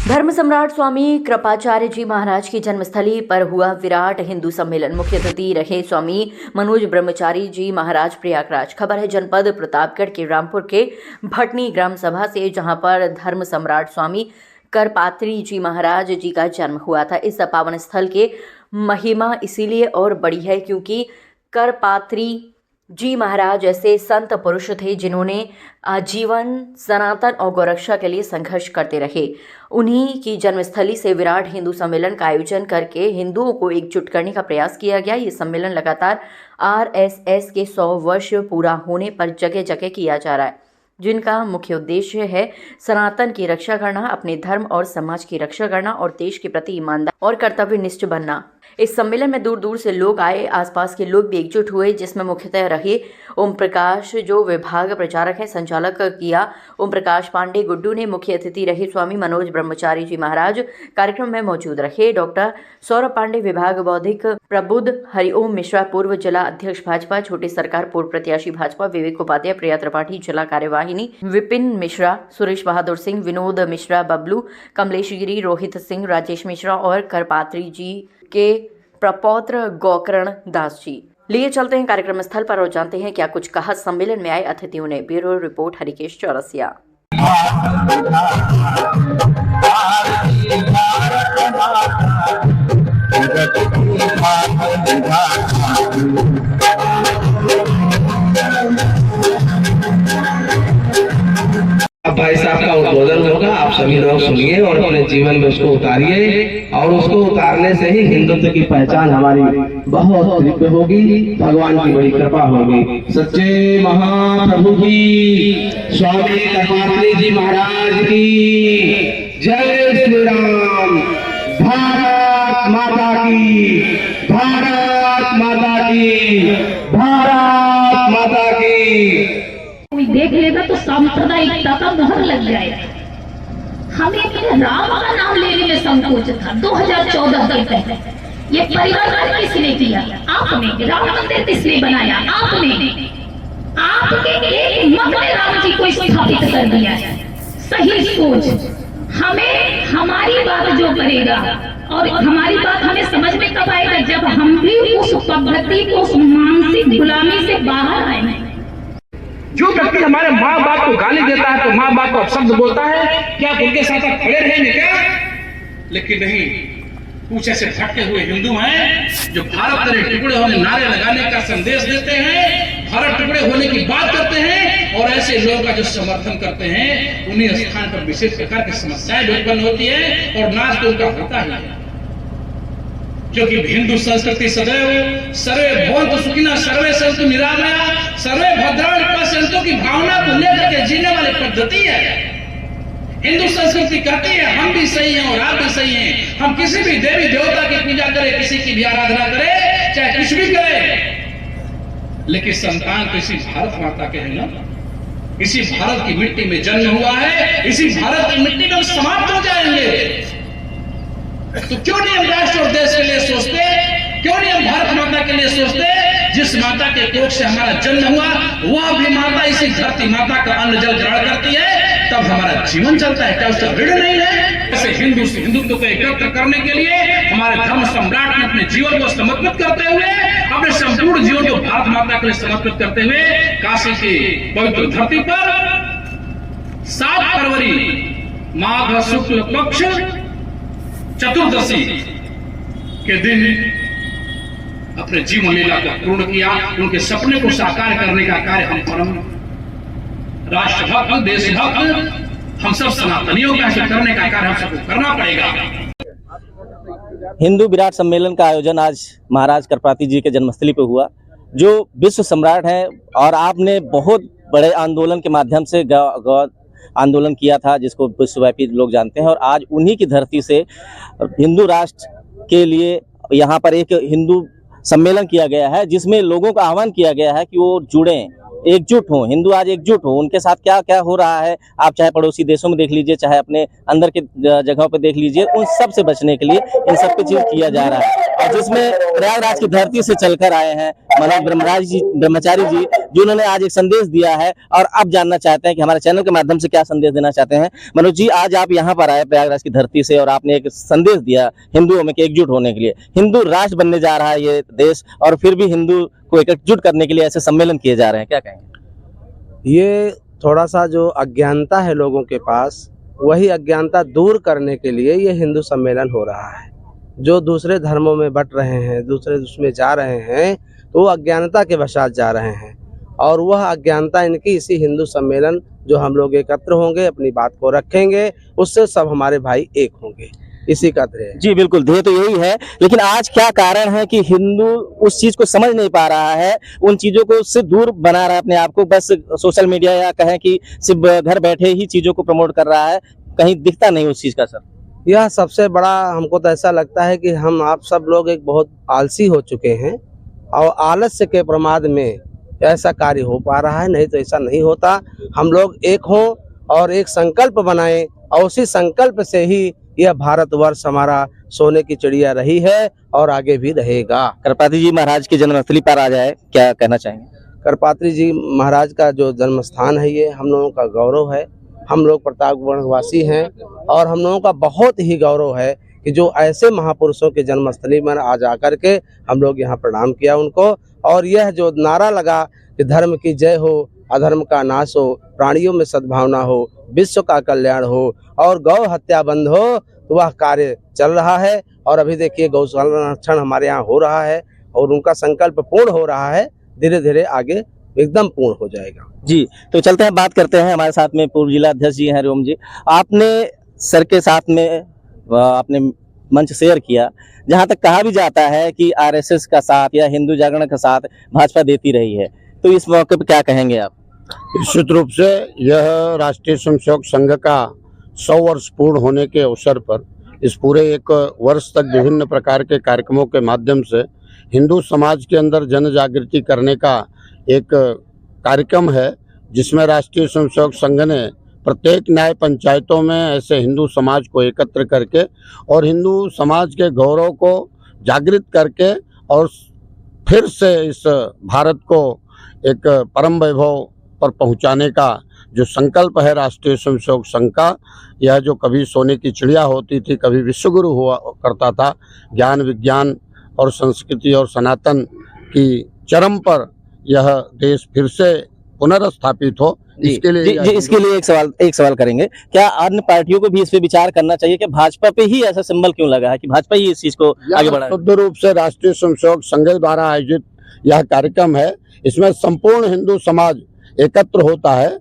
धर्म सम्राट स्वामी कृपाचार्य जी महाराज की जन्मस्थली पर हुआ विराट हिंदू सम्मेलन। मुख्य अतिथि रहे स्वामी मनोज ब्रह्मचारी जी महाराज प्रयागराज। खबर है जनपद प्रतापगढ़ के रामपुर के भटनी ग्राम सभा से, जहां पर धर्म सम्राट स्वामी करपात्री जी महाराज जी का जन्म हुआ था। इस पावन स्थल के महिमा इसीलिए और बड़ी है क्योंकि करपात्री जी महाराज ऐसे संत पुरुष थे जिन्होंने आजीवन सनातन और गौरक्षा के लिए संघर्ष करते रहे। उन्हीं की जन्मस्थली से विराट हिंदू सम्मेलन का आयोजन करके हिंदुओं को एकजुट करने का प्रयास किया गया। ये सम्मेलन लगातार आरएसएस के 100 वर्ष पूरा होने पर जगह जगह किया जा रहा है, जिनका मुख्य उद्देश्य है सनातन की रक्षा करना, अपने धर्म और समाज की रक्षा करना और देश के प्रति ईमानदार और कर्तव्यनिष्ठ बनना। इस सम्मेलन में दूर दूर से लोग आए, आसपास के लोग भी एकजुट हुए, जिसमें मुख्यतः रहे ओम प्रकाश जो विभाग प्रचारक है, संचालक किया ओम प्रकाश पांडे गुड्डू ने। मुख्य अतिथि रहे स्वामी मनोज ब्रह्मचारी जी महाराज। कार्यक्रम में मौजूद रहे डॉक्टर सौरभ पांडे विभाग बौद्धिक प्रबुद्ध, हरिओम मिश्रा पूर्व जिला अध्यक्ष भाजपा, छोटी सरकार पूर्व प्रत्याशी भाजपा, विवेक उपाध्याय प्रिया त्रिपाठी जिला कार्यवाहिनी, विपिन मिश्रा, सुरेश बहादुर सिंह, विनोद मिश्रा, बबलू, कमलेश गिरी, रोहित सिंह, राजेश मिश्रा और करपात्री जी के प्रपौत्र गोकर्ण दास जी। लिए चलते हैं कार्यक्रम स्थल पर और जानते हैं क्या कुछ कहा सम्मेलन में आए अतिथियों ने। Bureau report Harikesh Chaurasia. भाई साहब का उद्बोधन होगा, आप सभी लोग सुनिए और अपने जीवन में उसको उतारिए, और उसको उतारने से ही हिंदुत्व की पहचान हमारी बहुत दिव्य होगी, भगवान की बड़ी कृपा होगी। सच्चे महाप्रभु की, स्वामी करपात्री जी महाराज की जय श्री राम। भारत माता की, भारत माता की, भारत माता की। कोई देख लेगा तो सांप्रदायिकता का मोहर लग जाएगा। हमें राम का नाम लेने में संकोच था 2014 के पहले। ये परिवर्तन किसने किया? आपने। राम मंदिर किसने बनाया? आपने। आपके एक मत में राम जी को स्थापित कर दिया है। सही सोच। हमें हमारी बात जो करेगा, और हमारी बात हमें समझ में कब आएगा? जब हम भी उस पद्धति को, उस मानसिक गुलामी से बाहर आए। जो व्यक्ति हमारे माँ बाप को गाली देता है तो माँ बाप को शब्द बोलता है, क्या उनके साथ खड़े रहेंगे क्या? लेकिन नहीं, कुछ ऐसे भटके हुए हिंदू हैं जो भारत तेरे टुकड़े होने नारे लगाने का संदेश देते हैं, भारत टुकड़े होने की बात करते हैं, और ऐसे लोगों का जो समर्थन करते हैं उन्हीं स्थान पर विशेष प्रकार की समस्याएं उत्पन्न होती है और नाश तो उनका होता ही है। क्योंकि हिंदू संस्कृति सदैव सर्वे भवन्तु सुखिनः सर्वे सन्तु निरामया सर्वे भद्राणि पश्यन्तु की भावना को लेकर के जीने वाली पद्धति है। हिंदू संस्कृति कहती है हम भी सही हैं और आप भी सही हैं। हम किसी भी देवी देवता की पूजा करें, किसी की भी आराधना करें, चाहे कुछ भी करें, लेकिन संतान तो इसी भारत माता के है ना। इसी भारत की मिट्टी में जन्म हुआ है, इसी भारत की मिट्टी में हम समाप्त हो जाएंगे। तो क्यों नहीं हम राष्ट्र और देश के लिए सोचते? क्यों नहीं हम भारत माता के लिए सोचते? जिस माता के कोख से हमारा जन्म हुआ वह भी माता इसी धरती माता का अन्न जल ग्रहण करती है, तब हमारा जीवन चलता है। क्या उसका ऋण नहीं है? ऐसे हिंदुत्व को एकत्र करने के लिए हमारे धर्म सम्राट ने अपने जीवन को समर्पित करते हुए, अपने संपूर्ण जीवन को भारत माता के लिए समर्पित करते हुए काशी की पवित्र धरती पर 7 फरवरी माघ शुक्ल पक्ष चतुर्दशी के दिन अपने जीवन लीला को पूर्ण किया। उनके सपने को साकार करने का कार्य हम परम राष्ट्रभक्त, देशभक्त, हम सब सनातनियों का करने का कार्य हम सबको करना पड़ेगा। हिंदू विराट सम्मेलन का आयोजन आज महाराज करपात्री जी के जन्मस्थली पर हुआ, जो विश्व सम्राट हैं, और आपने बहुत बड़े आंदोलन के माध्यम से आंदोलन किया था जिसको विश्वव्यापी लोग जानते हैं, और आज उन्हीं की धरती से हिंदू राष्ट्र के लिए यहाँ पर एक हिंदू सम्मेलन किया गया है, जिसमें लोगों का आह्वान किया गया है कि वो जुड़ें एकजुट हों, हिंदू आज एकजुट हो, उनके साथ क्या क्या हो रहा है, आप चाहे पड़ोसी देशों में देख लीजिए, चाहे अपने अंदर के जगहों पे देख लीजिए, उन सब से बचने के लिए इन सब पे चीज किया जा रहा है। और जिसमें प्रयागराज की धरती से चलकर आए हैं मनोज ब्रह्मचारी जी, जिन्होंने आज एक संदेश दिया है और अब जानना चाहते हैं कि हमारे चैनल के माध्यम से क्या संदेश देना चाहते हैं। मनोज जी, आज आप यहाँ पर आए प्रयागराज की धरती से और आपने एक संदेश दिया हिंदुओं में एकजुट होने के लिए। हिंदू राष्ट्र बनने जा रहा है ये देश, और फिर भी हिंदू को एकजुट करने के लिए ऐसे सम्मेलन किए जा रहे हैं, क्या कहेंगे? ये थोड़ा सा जो अज्ञानता है लोगों के पास, वही अज्ञानता दूर करने के लिए ये हिंदू सम्मेलन हो रहा है। जो दूसरे धर्मों में बट रहे हैं, दूसरे उसमें जा रहे हैं, तो वो अज्ञानता के वशात जा रहे हैं, और वह अज्ञानता इनकी इसी हिंदू सम्मेलन जो हम लोग एकत्र होंगे, अपनी बात को रखेंगे, उससे सब हमारे भाई एक होंगे, इसी का ध्येय है। जी बिल्कुल, ध्येय तो यही है, लेकिन आज क्या कारण है कि हिंदू उस चीज को समझ नहीं पा रहा है, उन चीजों को उससे दूर बना रहा है अपने आप को, बस सोशल मीडिया या कहें कि सिर्फ घर बैठे ही चीजों को प्रमोट कर रहा है, कहीं दिखता नहीं उस चीज का सर? यह सबसे बड़ा हमको तो ऐसा लगता है कि हम आप सब लोग एक बहुत आलसी हो चुके हैं, और आलस्य के प्रमाद में ऐसा कार्य हो पा रहा है, नहीं तो ऐसा नहीं होता। हम लोग एक हों और एक संकल्प बनाएं, और उसी संकल्प से ही यह भारतवर्ष हमारा सोने की चिड़िया रही है और आगे भी रहेगा। करपात्री जी महाराज की जन्मस्थली पर आ जाए, क्या कहना चाहेंगे? करपात्री जी महाराज का जो जन्म स्थान है, ये हम लोगों का गौरव है। हम लोग प्रतापगढ़ वासी हैं, और हम लोगों का बहुत ही गौरव है कि जो ऐसे महापुरुषों के जन्मस्थली में आज आकर के हम लोग यहाँ प्रणाम किया उनको। और यह जो नारा लगा कि धर्म की जय हो, अधर्म का नाश हो, प्राणियों में सद्भावना हो, विश्व का कल्याण हो, और गौ हत्या बंद हो, तो वह कार्य चल रहा है। और अभी देखिए गौशाला संरक्षण हमारे यहाँ हो रहा है, और उनका संकल्प पूर्ण हो रहा है, धीरे धीरे आगे एकदम पूर्ण हो जाएगा। जी, तो चलते हैं, बात करते हैं। हमारे साथ में पूर्व जिला अध्यक्ष जी हैं रोम जी। आपने सर के साथ में आपने मंच शेयर किया, जहां तक कहा भी जाता है कि आरएसएस का साथ या हिंदू जागरण का साथ भाजपा देती रही है, तो इस मौके पर क्या कहेंगे आप? निश्चित रूप से यह राष्ट्रीय स्वयंसेवक संघ का 100 वर्ष पूर्ण होने के अवसर पर इस पूरे 1 वर्ष तक विभिन्न प्रकार के कार्यक्रमों के माध्यम से हिंदू समाज के अंदर जन जागृति करने का एक कार्यक्रम है, जिसमें राष्ट्रीय स्वयंसेवक संघ ने प्रत्येक न्याय पंचायतों में ऐसे हिंदू समाज को एकत्र करके और हिंदू समाज के गौरव को जागृत करके और फिर से इस भारत को एक परम वैभव पर पहुंचाने का जो संकल्प है राष्ट्रीय स्वयंसेवक संघ का, यह जो कभी सोने की चिड़िया होती थी, कभी विश्वगुरु हुआ करता था, ज्ञान विज्ञान और संस्कृति और सनातन की चरम पर यह देश फिर से पुनर्स्थापित हो, इसके लिए इसके लिए एक सवाल करेंगे। क्या अन्य पार्टियों को भी इस पे विचार करना चाहिए कि भाजपा पे ही ऐसा सिंबल क्यों लगा है कि भाजपा ही इस चीज को आगे बढ़ाए? शुद्ध रूप से राष्ट्रीय स्वयंसेवक संघ द्वारा आयोजित यह कार्यक्रम है, इसमें संपूर्ण हिंदू समाज एकत्र होता है।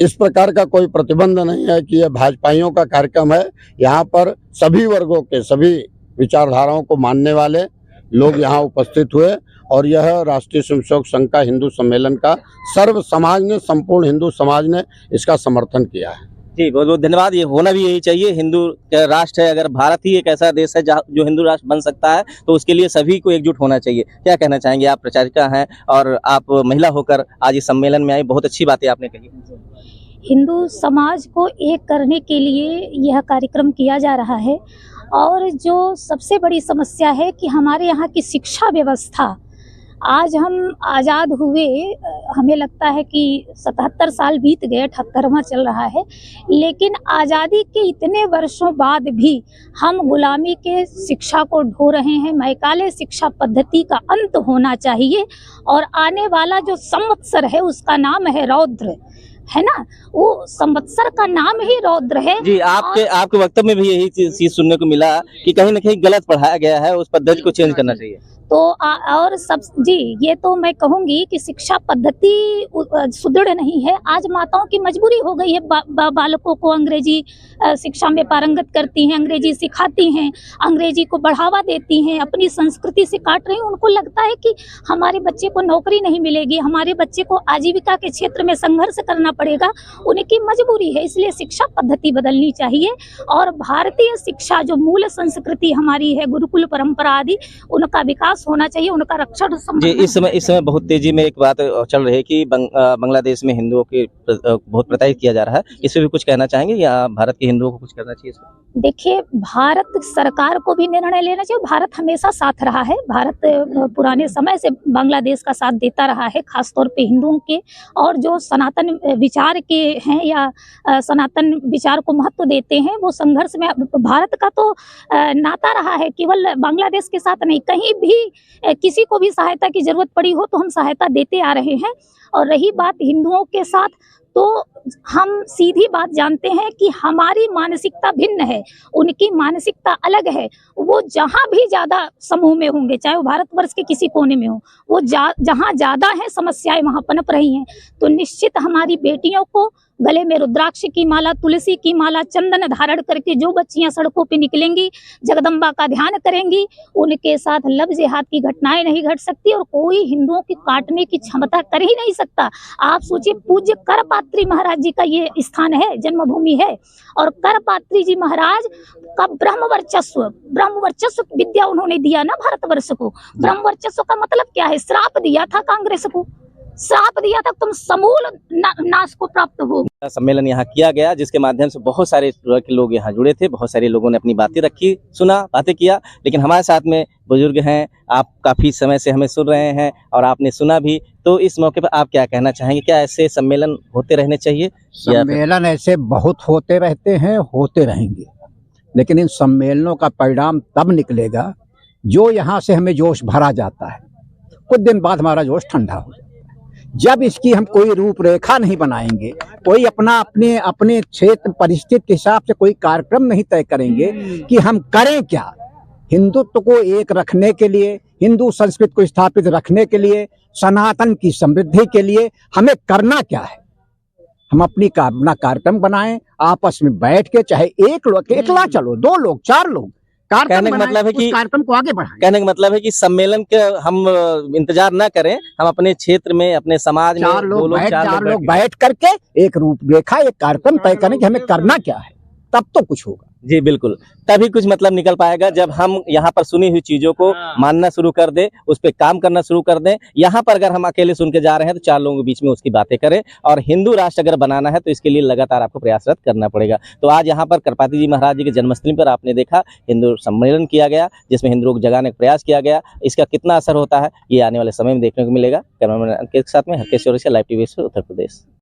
इस प्रकार का कोई प्रतिबंध नहीं है कि यह भाजपाइयों का कार्यक्रम है। यहाँ पर सभी वर्गों के, सभी विचारधाराओं को मानने वाले लोग यहाँ उपस्थित हुए, और यह राष्ट्रीय स्वयंसेवक संघ का हिंदू सम्मेलन का सर्व समाज ने, संपूर्ण हिंदू समाज ने इसका समर्थन किया है। जी बहुत बहुत धन्यवाद। ये होना भी यही चाहिए, हिंदू राष्ट्र है, अगर भारत ही एक ऐसा देश है जो हिंदू राष्ट्र बन सकता है, तो उसके लिए सभी को एकजुट होना चाहिए। क्या कहना चाहेंगे? आप प्रचारिका हैं और आप महिला होकर आज इस सम्मेलन में आई, बहुत अच्छी बातें आपने कही। हिंदू समाज को एक करने के लिए यह कार्यक्रम किया जा रहा है, और जो सबसे बड़ी समस्या है कि हमारे यहाँ की शिक्षा व्यवस्था, आज हम आज़ाद हुए, हमें लगता है कि 77 साल बीत गए, 78वां चल रहा है, लेकिन आज़ादी के इतने वर्षों बाद भी हम गुलामी के शिक्षा को ढो रहे हैं। मैकाले शिक्षा पद्धति का अंत होना चाहिए, और आने वाला जो संवत्सर है उसका नाम है रौद्र, है ना, वो संवत्सर का नाम ही रौद्र है। जी, आपके वक्तव्य में भी यही चीज सुनने को मिला कि कहीं ना कहीं गलत पढ़ाया गया है, उस पद्धति को चेंज करना चाहिए। तो और सब जी, ये तो मैं कहूँगी कि शिक्षा पद्धति सुदृढ़ नहीं है। आज माताओं की मजबूरी हो गई है, बालकों को अंग्रेजी शिक्षा में पारंगत करती हैं, अंग्रेजी सिखाती हैं, अंग्रेजी को बढ़ावा देती हैं, अपनी संस्कृति से काट रही हैं। उनको लगता है कि हमारे बच्चे को नौकरी नहीं मिलेगी, हमारे बच्चे को आजीविका के क्षेत्र में संघर्ष करना पड़ेगा, उनकी मजबूरी है। इसलिए शिक्षा पद्धति बदलनी चाहिए, और भारतीय शिक्षा जो मूल संस्कृति हमारी है, गुरुकुल परंपरा आदि, उनका विकास विकास होना चाहिए, उनका रक्षण जी, संवर्धन इस समय बहुत तेजी में एक बात चल रही है कि बांग्लादेश में हिंदुओं की बहुत प्रताड़ित किया जा रहा है। इस पे भी कुछ कहना चाहेंगे या भारत के हिंदुओं को कुछ करना चाहिए इस पे? देखिए, भारत सरकार को भी निर्णय लेना चाहिए। भारत हमेशा साथ रहा है। भारत पुराने समय से बांग्लादेश का साथ देता रहा है, खासतौर पे हिंदुओं के, और जो सनातन विचार के हैं या सनातन विचार को महत्व देते हैं, वो संघर्ष में भारत का तो नाता रहा है। केवल बांग्लादेश के साथ नहीं, कहीं भी किसी को भी सहायता की जरूरत पड़ी हो तो हम सहायता देते आ रहे हैं। और रही बात हिंदुओं के साथ, तो हम सीधी बात जानते हैं कि हमारी मानसिकता भिन्न है, उनकी मानसिकता अलग है। वो जहाँ भी ज़्यादा समूह में होंगे, चाहे वो भारतवर्ष के किसी कोने में हो, वो जहाँ ज़्यादा है समस्याएं वहाँ पनप रही हैं। तो निश्चित हमारी बेटियों को गले में रुद्राक्ष की माला, तुलसी की माला, चंदन धारण करके जो बच्चियां सड़कों पे निकलेंगी, जगदम्बा का ध्यान करेंगी, उनके साथ लव जिहाद की घटनाएं नहीं घट सकती और कोई हिंदुओं की काटने की क्षमता कर ही नहीं सकता। आप सोचिए, पूज्य करपात्री महाराज जी का ये स्थान है, जन्मभूमि है, और करपात्री जी महाराज का ब्रह्मवर्चस्व विद्या उन्होंने दिया ना भारतवर्ष को। ब्रह्मवर्चस्व का मतलब क्या है? श्राप दिया था कांग्रेस को, श्राप दिया था तुम समूल नाश को प्राप्त हो। सम्मेलन यहाँ किया गया, जिसके माध्यम से बहुत सारे लोग यहाँ जुड़े थे, बहुत सारे लोगों ने अपनी बातें रखी, सुना, बातें किया। लेकिन हमारे साथ में बुजुर्ग हैं, आप काफी समय से हमें सुन रहे हैं और आपने सुना भी, तो इस मौके पर आप क्या कहना चाहेंगे? क्या ऐसे सम्मेलन होते रहने चाहिए? सम्मेलन ऐसे बहुत होते रहते हैं, होते रहेंगे, लेकिन इन सम्मेलनों का परिणाम तब निकलेगा जो यहाँ से हमें जोश भरा जाता है, कुछ दिन बाद हमारा जोश ठंडा हो जाता है। जब इसकी हम कोई रूपरेखा नहीं बनाएंगे, कोई अपने क्षेत्र परिस्थिति के हिसाब से कोई कार्यक्रम नहीं तय करेंगे कि हम करें क्या, हिंदुत्व को एक रखने के लिए, हिंदू संस्कृति को स्थापित रखने के लिए, सनातन की समृद्धि के लिए हमें करना क्या है। हम अपना कार्यक्रम बनाएं, आपस में बैठ के, चाहे एक लोग अकेला चलो, 2 लोग 4 लोग, कहने का मतलब है कि कार्यक्रम को आगे बढ़ाएं। कहने का मतलब है कि सम्मेलन के हम इंतजार न करें, हम अपने क्षेत्र में, अपने समाज में 4 लोग बैठ करके एक रूपरेखा, एक कार्यक्रम तय करें कि हमें करना क्या है, तब तो कुछ होगा। जी बिल्कुल, तभी कुछ मतलब निकल पाएगा जब हम यहाँ पर सुनी हुई चीजों को मानना शुरू कर दें, उस पर काम करना शुरू कर दें। यहाँ पर अगर हम अकेले सुन के जा रहे हैं तो 4 लोगों के बीच में उसकी बातें करें, और हिंदू राष्ट्र अगर बनाना है तो इसके लिए लगातार आपको प्रयासरत करना पड़ेगा। तो आज यहाँ पर करपात्री जी महाराज जी के जन्मस्थली पर आपने देखा हिंदू सम्मेलन किया गया, जिसमें हिंदुओं को जगाने का प्रयास किया गया। इसका कितना असर होता है ये आने वाले समय में देखने को मिलेगा। कैमरामैन के साथ में हरकेश चौरसिया, लाइव टीवी से उत्तर प्रदेश।